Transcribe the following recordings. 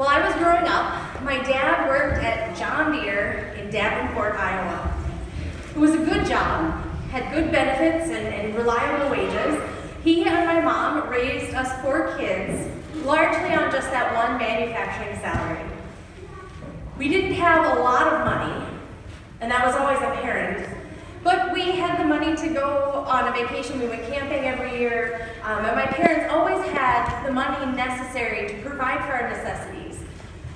While I was growing up, my dad worked at John Deere in Davenport, Iowa. It was a good job, had good benefits and reliable wages. He and my mom raised us 4 kids, largely on just that one manufacturing salary. We didn't have a lot of money, and that was always apparent, but we had the money to go on a vacation. We went camping every year, and my parents always had the money necessary to provide for our necessities.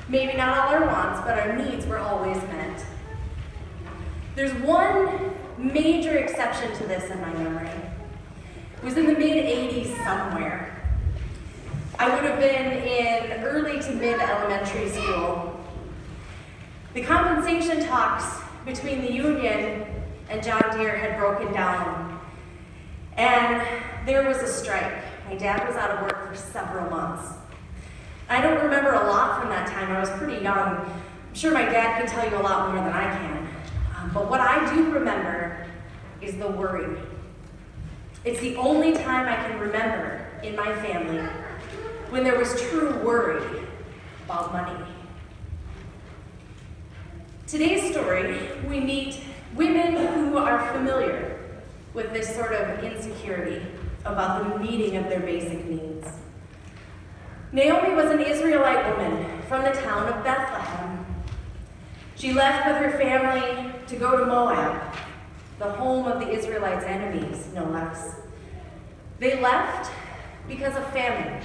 Maybe not all our wants, but our needs were always met. There's one major exception to this in my memory. It was in the mid-'80s somewhere. I would have been in early to mid-elementary school. The compensation talks between the union and John Deere had broken down, and there was a strike. My dad was out of work for several months. I don't remember a lot from that time. I was pretty young. I'm sure my dad can tell you a lot more than I can. But what I do remember is the worry. It's the only time I can remember in my family when there was true worry about money. Today's story, we meet women who are familiar with this sort of insecurity about the meeting of their basic needs. Naomi was an Israelite woman from the town of Bethlehem. She left with her family to go to Moab, the home of the Israelites' enemies, no less. They left because of famine.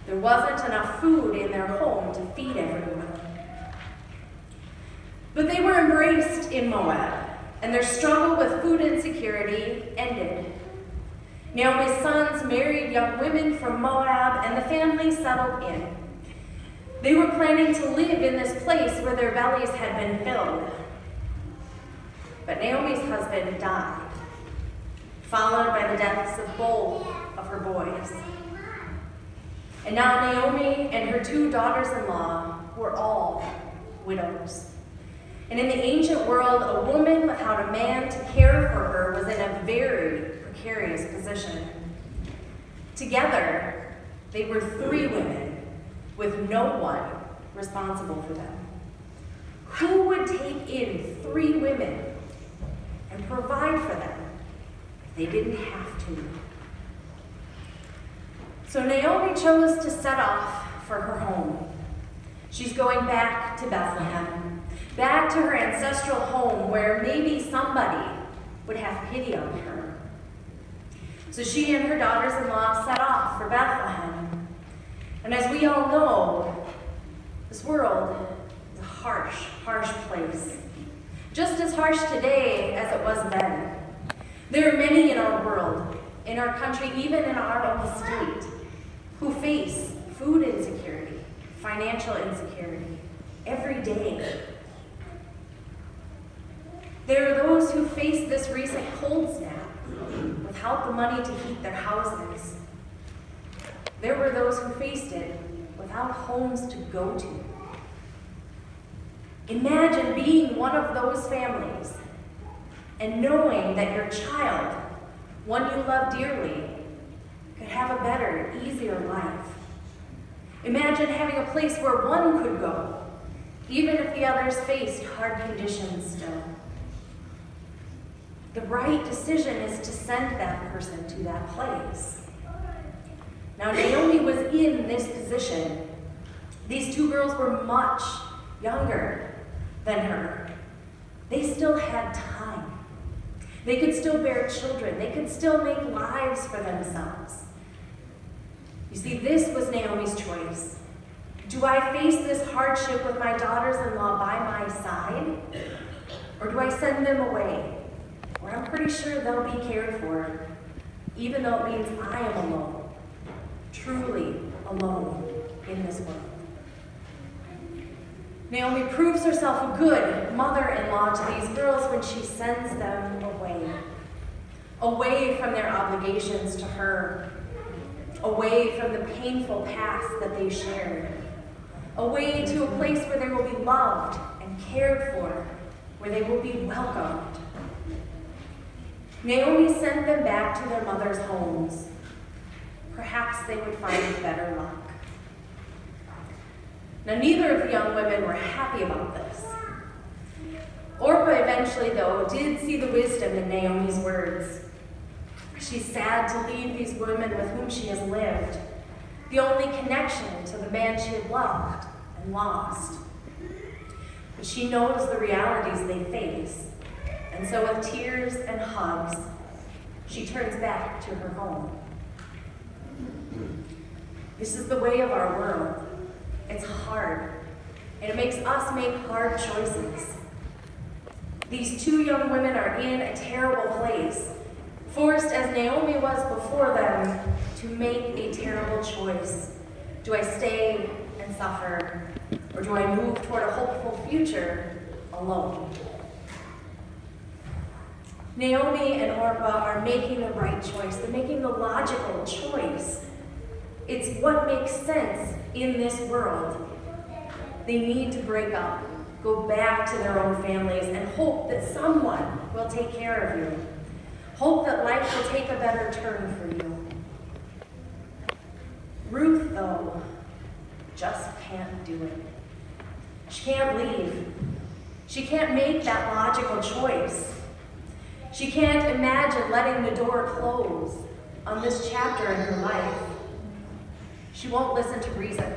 There wasn't enough food in their home to feed everyone. But they were embraced in Moab, and their struggle with food insecurity ended. Naomi's sons married young women from Moab, and the family settled in. They were planning to live in this place where their bellies had been filled. But Naomi's husband died, followed by the deaths of both of her boys. And now Naomi and her 2 daughters-in-law were all widows. And in the ancient world, a woman without a man to care for her was in a very precarious position. Together, they were 3 women with no one responsible for them. Who would take in 3 women and provide for them if they didn't have to? So Naomi chose to set off for her home. She's going back to Bethlehem, back to her ancestral home where maybe somebody would have pity on her. So she and her daughters-in-law set off for Bethlehem. And as we all know, this world is a harsh, harsh place. Just as harsh today as it was then. There are many in our world, in our country, even in our own state, who face food insecurity, financial insecurity, every day. There are those who face this recent cold snap without the money to heat their houses. There were those who faced it without homes to go to. Imagine being one of those families and knowing that your child, one you love dearly, could have a better, easier life. Imagine having a place where one could go, even if the others faced hard conditions still. The right decision is to send that person to that place. Now, Naomi was in this position. These 2 girls were much younger than her. They still had time. They could still bear children. They could still make lives for themselves. You see, this was Naomi's choice. Do I face this hardship with my daughters-in-law by my side? Or do I send them away, where I'm pretty sure they'll be cared for, even though it means I am alone, truly alone in this world? Naomi proves herself a good mother-in-law to these girls when she sends them away from their obligations to her, away from the painful past that they shared, away to a place where they will be loved and cared for, where they will be welcomed. Naomi sent them back to their mother's homes. Perhaps they would find better luck. Now, neither of the young women were happy about this. Orpah eventually, though, did see the wisdom in Naomi's words. She's sad to leave these women with whom she has lived, the only connection to the man she had loved and lost. But she knows the realities they face, and so with tears and hugs, she turns back to her home. This is the way of our world. It's hard, and it makes us make hard choices. These two young women are in a terrible place, forced as Naomi was before them to make a terrible choice. Do I stay and suffer, or do I move toward a hopeful future alone? Naomi and Orpah are making the right choice. They're making the logical choice. It's what makes sense in this world. They need to break up, go back to their own families, and hope that someone will take care of you. Hope that life will take a better turn for you. Ruth, though, just can't do it. She can't leave. She can't make that logical choice. She can't imagine letting the door close on this chapter in her life. She won't listen to reason.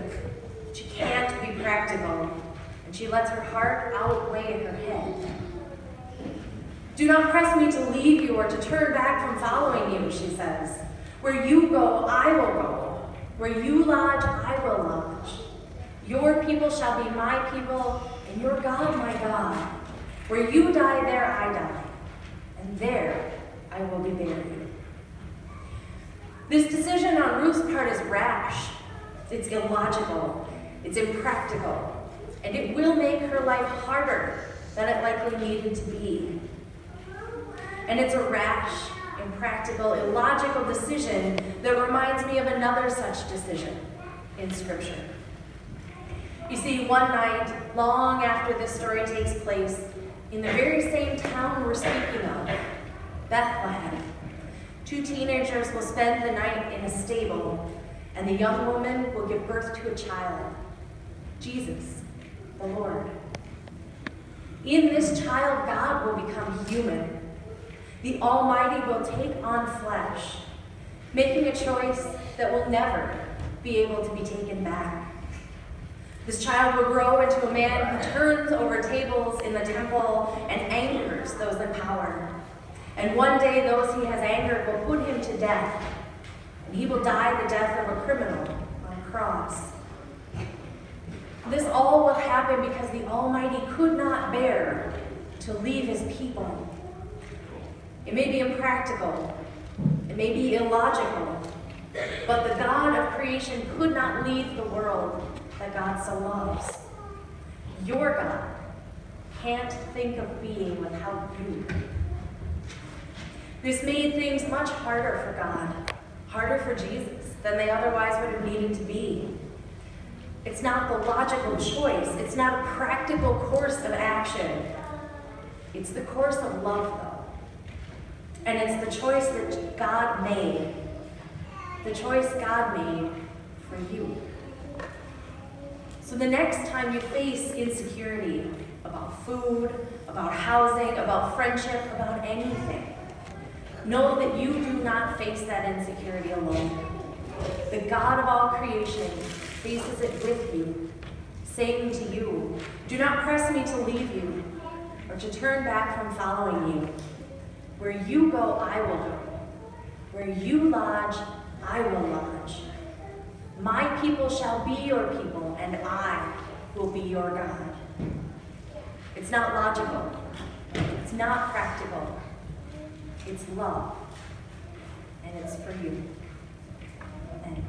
She can't be practical, and she lets her heart outweigh her head. Do not press me to leave you or to turn back from following you, she says. Where you go, I will go. Where you lodge, I will lodge. Your people shall be my people, and your God my God. Where you die, there I die, and there I will be buried. This decision on Ruth's part is rash. It's illogical. It's impractical. And it will make her life harder than it likely needed to be. And it's a rash, impractical, illogical decision that reminds me of another such decision in Scripture. You see, one night, long after this story takes place, in the very same town we're speaking of, Bethlehem, two teenagers will spend the night in a stable, and the young woman will give birth to a child, Jesus, the Lord. In this child, God will become human. The Almighty will take on flesh, making a choice that will never be able to be taken back. This child will grow into a man who turns over tables in the temple and angers those in power. And one day those he has angered will put him to death, and he will die the death of a criminal on a cross. This all will happen because the Almighty could not bear to leave his people. It may be impractical, it may be illogical, but the God of creation could not leave the world that God so loves. Your God can't think of being without you. This made things much harder for God, harder for Jesus than they otherwise would have needed to be. It's not the logical choice. It's not a practical course of action. It's the course of love, though. And it's the choice that God made. The choice God made for you. So the next time you face insecurity about food, about housing, about friendship, about anything, know that you do not face that insecurity alone. The God of all creation faces it with you, saying to you, do not press me to leave you or to turn back from following you. Where you go, I will go. Where you lodge, I will lodge. My people shall be your people, and I will be your God. It's not logical. It's not practical. It's love. And it's for you. Amen.